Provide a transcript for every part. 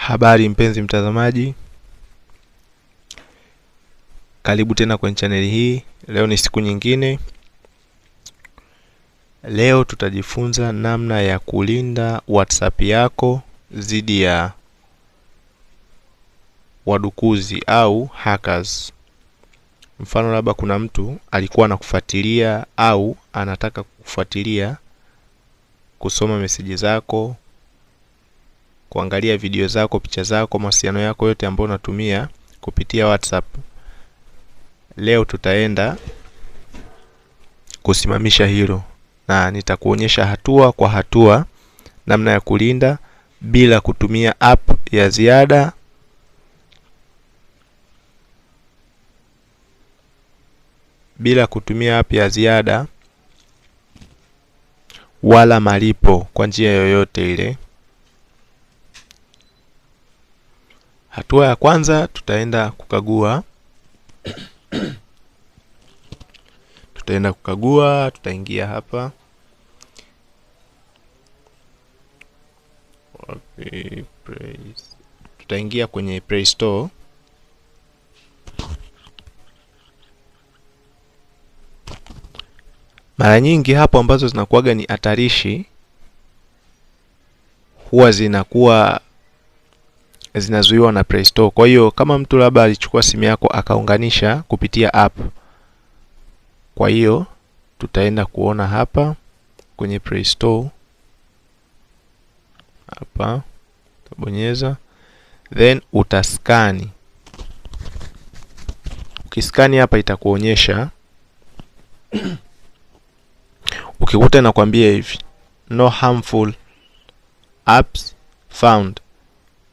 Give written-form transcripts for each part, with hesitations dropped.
Habari mpenzi mtazamaji, karibu tena kwenye chaneli hii. Leo ni siku nyingine. Leo tutajifunza namna ya kulinda WhatsApp yako dhidi ya wadukuzi au hackers. Mfano, labda kuna mtu alikuwa anakufuatilia au anataka kufuatilia kusoma meseji zako, kuangalia video zako, picha zako, mawasiliano yako yote ambayo unatumia kupitia WhatsApp. Leo tutaenda kusimamisha hilo na nitakuonyesha hatua kwa hatua namna ya kulinda bila kutumia app ya ziada wala malipo kwa njia yoyote ile. Hatua ya kwanza, tutaenda kukagua tutaingia hapa tutaingia kwenye Play Store. Mara nyingi hapo ambazo zinakuwaga ni hatarishi huwa zinazuiwa na Play Store. Kwa hiyo kama mtu labda alichukua simu yako akaunganisha kupitia app, kwa hiyo tutaenda kuona hapa kwenye Play Store. Hapa utabonyeza, then utaskani. Ukiskani hapa itakuonyesha ukikuta inakwambia hivi no harmful apps found,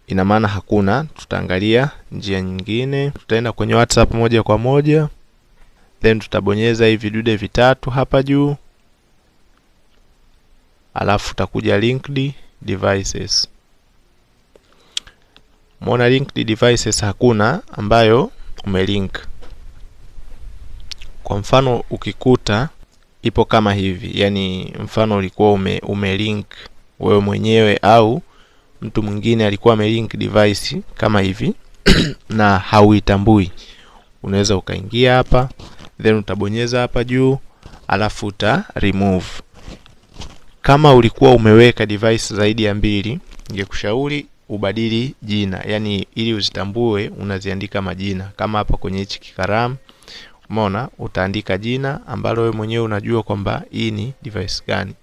ina maana hakuna. Tutaangalia njia nyingine. Tutaenda kwenye WhatsApp moja kwa moja, then tutabonyeza hivi vidude vitatu hapa juu, alafu tutakuja linked devices. Umeona linked devices hakuna ambayo umelink. Kwa mfano ukikuta ipo kama hivi, yani mfano ulikuwa umelink wewe mwenyewe au mtu mwingine alikuwa amelink device kama hivi na hauitambui, unaweza ukaingia hapa, then utabonyeza hapa juu, alafu uta remove. Kama ulikuwa umeweka device zaidi ya 2, ningekushauri ubadili jina, yani ili uzitambue unaziandika majina. Kama hapa kwenye hichi kikaramu, umeona, utaandika jina ambalo wewe mwenyewe unajua kwamba hii ni device gani.